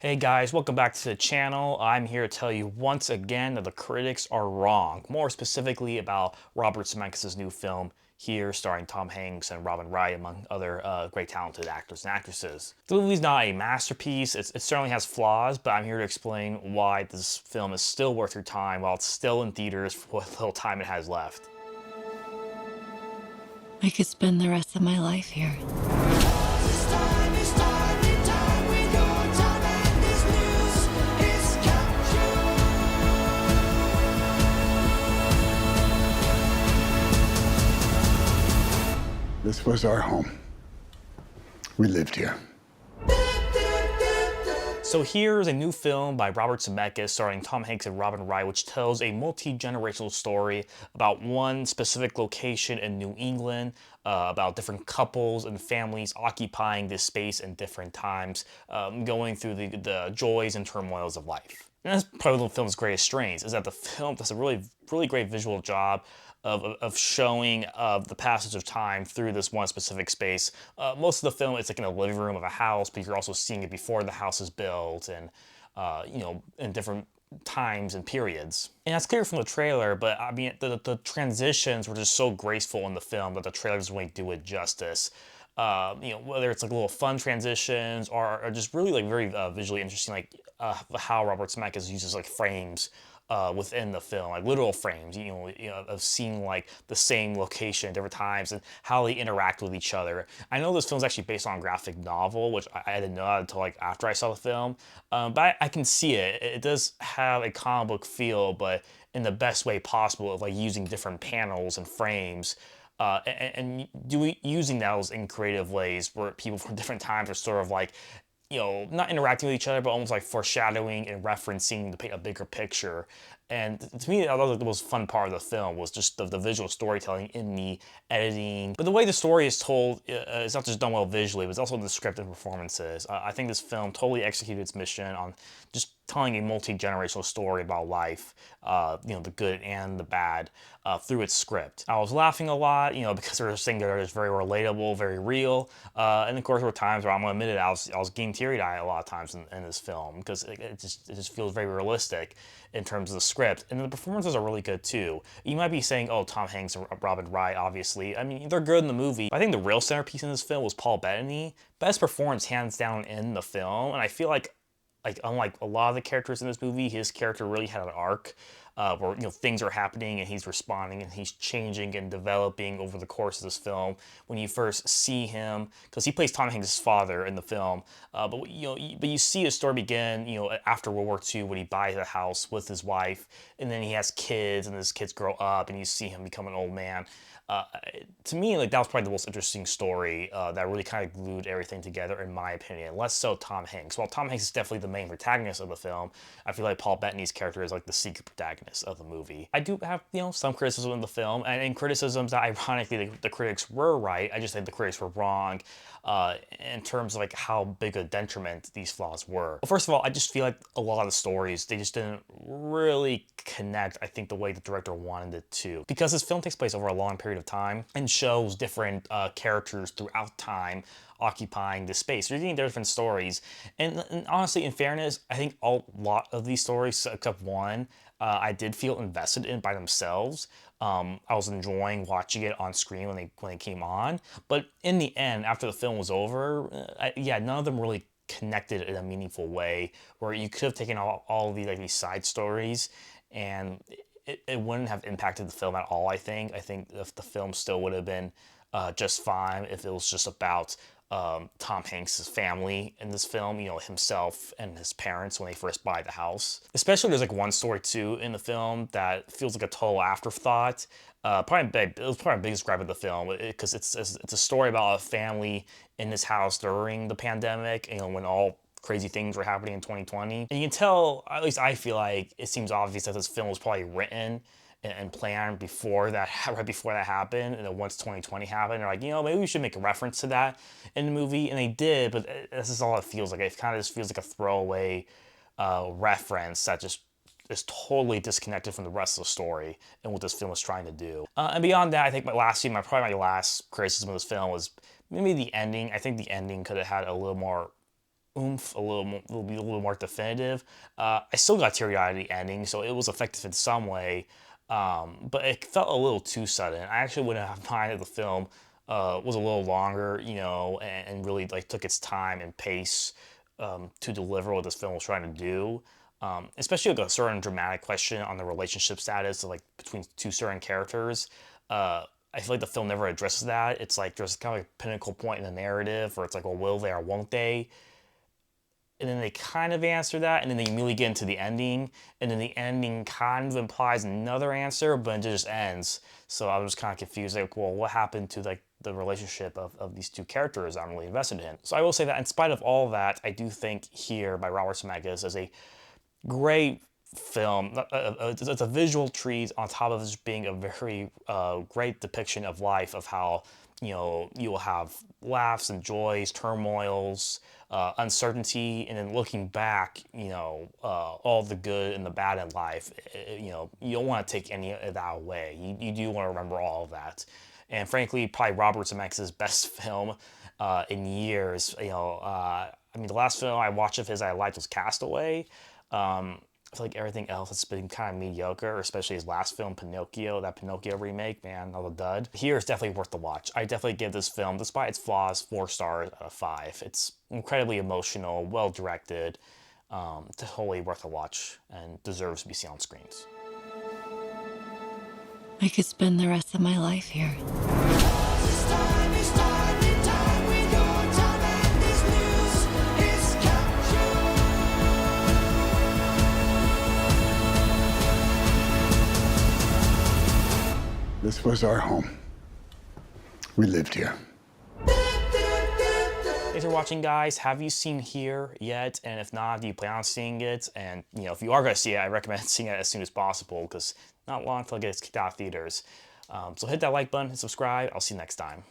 Hey guys, welcome back to the channel. I'm here to tell you once again that the critics are wrong. More specifically about Robert Zemeckis' new film here, starring Tom Hanks and Robin Wright, among other great talented actors and actresses. The movie's not a masterpiece. It certainly has flaws, but I'm here to explain why this film is still worth your time while it's still in theaters for what little time it has left. I could spend the rest of my life here. This was our home. We lived here. So here's a new film by Robert Zemeckis starring Tom Hanks and Robin Wright, which tells a multi-generational story about one specific location in New England, about different couples and families occupying this space in different times, going through the joys and turmoils of life. And that's probably the film's greatest strengths, is that the film does a really great visual job of showing the passage of time through this one specific space. Most of the film is like in a living room of a house, but you're also seeing it before the house is built and, in different times and periods. And that's clear from the trailer, but I mean, the transitions were just so graceful in the film that the trailer doesn't really do it justice. Whether it's like little fun transitions or just really like very visually interesting, like how Robert Zemeckis uses like frames within the film, like literal frames, of seeing like the same location at different times and how they interact with each other. I know this film's actually based on a graphic novel, which I didn't know until like after I saw the film, but I can see it. It does have a comic book feel, but in the best way possible of like using different panels and frames. Using those in creative ways where people from different times are sort of like, not interacting with each other, but almost like foreshadowing and referencing to paint a bigger picture. And to me, that was like the most fun part of the film, was just the visual storytelling in the editing. But the way the story is told is not just done well visually, but it's also the script and performances. I think this film totally executed its mission on just telling a multi-generational story about life, the good and the bad, through its script. I was laughing a lot, because there was things that are just very relatable, very real, and of course there were times where I'm gonna admit it, I was getting teary-eyed a lot of times in this film, because it just feels very realistic in terms of the script, and the performances are really good too. You might be saying, oh, Tom Hanks and Robin Wright, obviously. I mean, they're good in the movie, but I think the real centerpiece in this film was Paul Bettany. Best performance hands down in the film, and I feel like unlike a lot of the characters in this movie, his character really had an arc where things are happening and he's responding and he's changing and developing over the course of this film. When you first see him, because he plays Tom Hanks' father in the film, but you see his story begin after World War II when he buys a house with his wife, and then he has kids and his kids grow up and you see him become an old man. To me, like, that was probably the most interesting story that really kind of glued everything together, in my opinion. Less so Tom Hanks. While Tom Hanks is definitely the main protagonist of the film, I feel like Paul Bettany's character is like the secret protagonist of the movie. I do have, some criticism of the film, and in criticisms that ironically the critics were right. I just think the critics were wrong in terms of like how big a detriment these flaws were. Well, first of all, I just feel like a lot of the stories, they just didn't really connect, I think, the way the director wanted it to. Because this film takes place over a long period of time and shows different characters throughout time occupying this space. You're getting different stories. And honestly, in fairness, I think a lot of these stories, except one, I did feel invested in by themselves. I was enjoying watching it on screen when they came on. But in the end, after the film was over, none of them really connected in a meaningful way, where you could have taken all of these side stories and it wouldn't have impacted the film at all. I think if the film still would have been just fine if it was just about Tom Hanks' family in this film, himself and his parents when they first buy the house. Especially there's like one story too in the film that feels like a total afterthought. It was probably my biggest gripe of the film, because it's a story about a family in this house during the pandemic, when all crazy things were happening in 2020. And you can tell, at least I feel like, it seems obvious that this film was probably written and planned before that, right before that happened. And then once 2020 happened, they're like, maybe we should make a reference to that in the movie. And they did, but this is all it feels like. It kind of just feels like a throwaway reference that just is totally disconnected from the rest of the story and what this film was trying to do. And beyond that, I think probably my last criticism of this film was maybe the ending. I think the ending could have had a little more oomph, a little more definitive. I still got teary-eyed at the ending, so it was effective in some way, but it felt a little too sudden. I actually wouldn't have minded the film was a little longer, and really like took its time and pace to deliver what this film was trying to do. Especially like a certain dramatic question on the relationship status of like between two certain characters. I feel like the film never addresses that. It's like there's kind of like a pinnacle point in the narrative where it's like, well, will they or won't they? And then they kind of answer that, and then they immediately get into the ending, and then the ending kind of implies another answer, but it just ends. So I was kind of confused, like, well, what happened to like the relationship of these two characters I'm really invested in? So I will say that in spite of all that, I do think Here by Robert Zemeckis is a great film. It's a visual treat on top of just being a very great depiction of life, of how you will have laughs and joys, turmoils, uncertainty, and then looking back, all the good and the bad in life. You don't want to take any of that away. You do want to remember all of that. And frankly, probably Robert Zemeckis' best film in years. I mean, the last film I watched of his I liked was Castaway. I feel like everything else has been kind of mediocre, especially his last film, Pinocchio, that Pinocchio remake, man, another dud. Here is definitely worth the watch. I definitely give this film, despite its flaws, 4 stars out of 5. It's incredibly emotional, well directed, totally worth a watch, and deserves to be seen on screens. I could spend the rest of my life here. This was our home. We lived here. Thanks for watching, guys. Have you seen Here yet? And if not, do you plan on seeing it? And if you are going to see it, I recommend seeing it as soon as possible because not long until it gets kicked out of theaters. So hit that like button and subscribe. I'll see you next time.